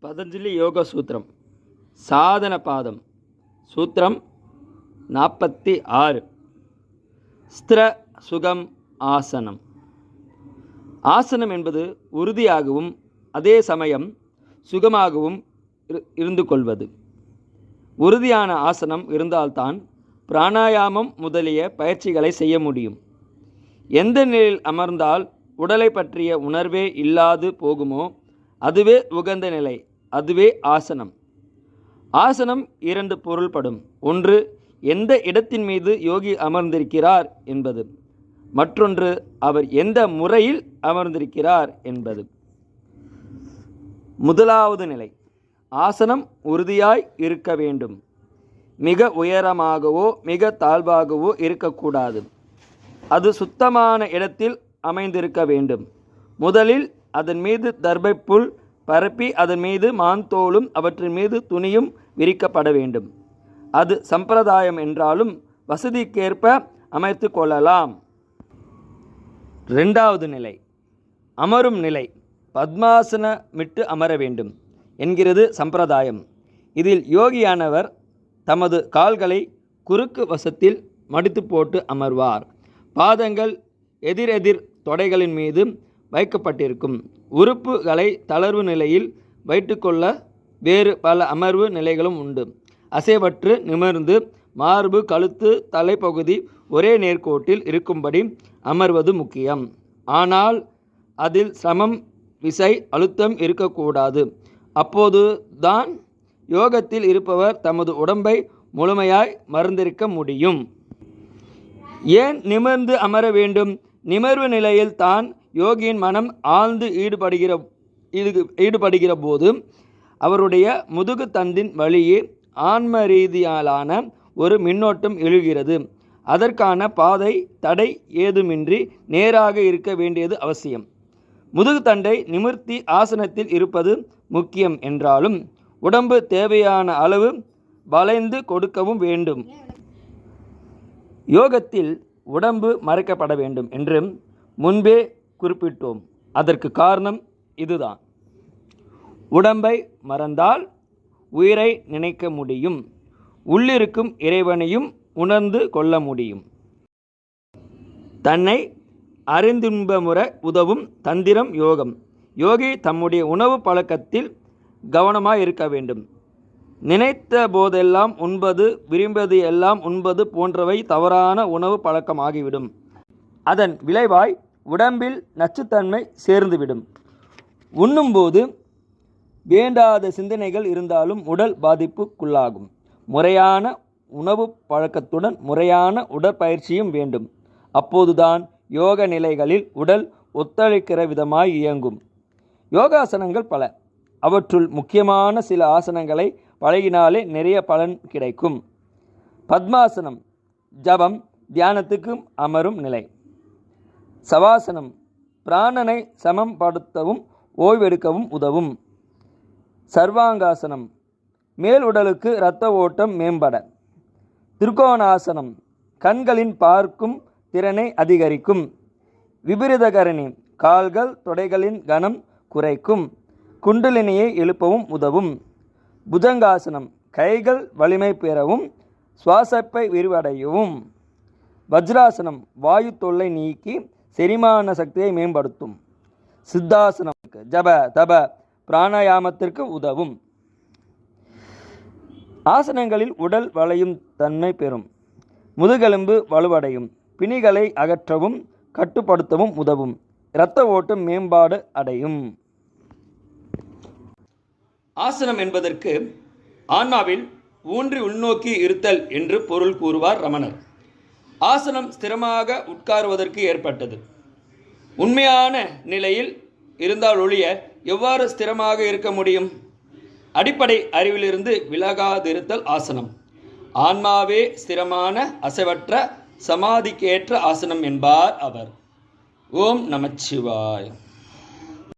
பதஞ்சலி யோக சூத்திரம் சாதன பாதம் சூத்திரம் 46. ஸ்திர சுகம் ஆசனம். ஆசனம் என்பது உறுதியாகவும் அதே சமயம் சுகமாகவும் இருந்து கொள்வது. உறுதியான ஆசனம் இருந்தால்தான் பிராணாயாமம் முதலிய பயிற்சிகளை செய்ய முடியும். எந்த நிலையில் அமர்ந்தால் உடலை பற்றிய உணர்வே இல்லாது போகுமோ அதுவே உகந்த நிலை, அதுவே ஆசனம். ஆசனம் 2 பொருள்படும். ஒன்று, எந்த இடத்தின் மீது யோகி அமர்ந்திருக்கிறார் என்பது. மற்றொன்று, அவர் எந்த முறையில் அமர்ந்திருக்கிறார் என்பது. முதலாவது நிலை, ஆசனம் உறுதியாய் இருக்க வேண்டும். மிக உயரமாகவோ மிக தாழ்வாகவோ இருக்கக்கூடாது. அது சுத்தமான இடத்தில் அமைந்திருக்க வேண்டும். முதலில் அதன் மீது தர்பைப்புல் பரப்பி அதன் மீது மாந்தோலும் அவற்றின் மீது துணியும் விரிக்கப்பட வேண்டும். அது சம்பிரதாயம் என்றாலும் வசதிக்கேற்ப அமைத்து கொள்ளலாம். 2வது நிலை, அமரும் நிலை. பத்மாசனமிட்டு அமர வேண்டும் என்கிறது சம்பிரதாயம். இதில் யோகியானவர் தமது கால்களை குறுக்கு வசத்தில் மடித்து போட்டு அமர்வார். பாதங்கள் எதிரெதிர் தொடைகளின் மீது வைக்கப்பட்டிருக்கும். உறுப்புகளை தளர்வு நிலையில் வைத்துக்கொள்ள வேறு பல அமர்வு நிலைகளும் உண்டு. அசைவற்று நிமிர்ந்து மார்பு, கழுத்து, தலைப்பகுதி ஒரே நேர்கோட்டில் இருக்கும்படி அமர்வது முக்கியம். ஆனால் அதில் சிரமம், விசை, அழுத்தம் இருக்கக்கூடாது. அப்போது தான் யோகத்தில் இருப்பவர் தமது உடம்பை முழுமையாய் மறந்திருக்க முடியும். ஏன் நிமிர்ந்து அமர வேண்டும்? நிமிர்வு நிலையில் தான் யோகியின் மனம் ஆழ்ந்து ஈடுபடுகிற போது அவருடைய முதுகு தண்டின் வழியே ஆன்ம ரீதியாலான ஒரு மின்னோட்டம் எழுகிறது. அதற்கான பாதை தடை ஏதுமின்றி நேராக இருக்க வேண்டியது அவசியம். முதுகு தண்டை நிமிர்த்தி ஆசனத்தில் இருப்பது முக்கியம் என்றாலும் உடம்பு தேவையான அளவு வளைந்து கொடுக்கவும் வேண்டும். யோகத்தில் உடம்பு மறைக்கப்பட வேண்டும் என்று முன்பே குறிப்பிட்டோம். அதற்கு காரணம் இதுதான். உடம்பை மறந்தால் உயிரை நினைக்க முடியும், உள்ளிருக்கும் இறைவனையும் உணர்ந்து கொள்ள முடியும். தன்னை அறிந்தின்பமுற உதவும் தந்திரம் யோகம். யோகி தம்முடைய உணவு பழக்கத்தில் கவனமாக இருக்க வேண்டும். நினைத்த போதெல்லாம் உண்பது, விரும்பது எல்லாம் உண்பது போன்றவை தவறான உணவு பழக்கமாகிவிடும். அதன் விளைவாய் உடம்பில் நச்சுத்தன்மை சேர்ந்துவிடும். உண்ணும்போது வேண்டாத சிந்தனைகள் இருந்தாலும் உடல் பாதிப்புக்குள்ளாகும். முறையான உணவு பழக்கத்துடன் முறையான உடற்பயிற்சியும் வேண்டும். அப்போதுதான் யோக நிலைகளில் உடல் ஒத்துழைக்கிற விதமாய் இயங்கும். யோகாசனங்கள் பல. அவற்றுள் முக்கியமான சில ஆசனங்களை பழகினாலே நிறைய பலன் கிடைக்கும். பத்மாசனம் ஜபம், தியானத்துக்கும் அமரும் நிலை. சவாசனம் பிராணனை சமப்படுத்தவும் ஓய்வெடுக்கவும் உதவும். சர்வாங்காசனம் மேல் உடலுக்கு இரத்த ஓட்டம் மேம்பட. திருக்கோணாசனம் கண்களின் பார்க்கும் திறனை அதிகரிக்கும். விபரீதகரணி கால்கள் தொடைகளின் கனம் குறைக்கும். குண்டலினியை எழுப்பவும் உதவும். புஜங்காசனம் கைகள் வலிமை பெறவும் சுவாசப்பை விரிவடையவும். வஜ்ராசனம் வாயு தொல்லை நீக்கி செரிமான சக்தியை மேம்படுத்தும். சித்தாசனம் ஜப தப பிராணாயாமத்திற்கு உதவும். ஆசனங்களில் உடல் வளையும் தன்மை பெறும். முதுகெலும்பு வலுவடையும். பிணிகளை அகற்றவும் கட்டுப்படுத்தவும் உதவும். இரத்த ஓட்டம் மேம்பாடு அடையும். ஆசனம் என்பதற்கு ஆன்மாவில் ஊன்றி உள்நோக்கி இருத்தல் என்று பொருள் கூறுவார் ரமணர். ஆசனம் ஸ்திரமாக உட்காருவதற்கு ஏற்பட்டது. உண்மையான நிலையில் இருந்தால் ஒழிய எவ்வாறு ஸ்திரமாக இருக்க முடியும்? அடிப்படை அறிவிலிருந்து விலகாதிருத்தல் ஆசனம். ஆன்மாவே ஸ்திரமான அசைவற்ற சமாதிக்கேற்ற ஆசனம் என்பார் அவர். ஓம் நமச்சிவாய.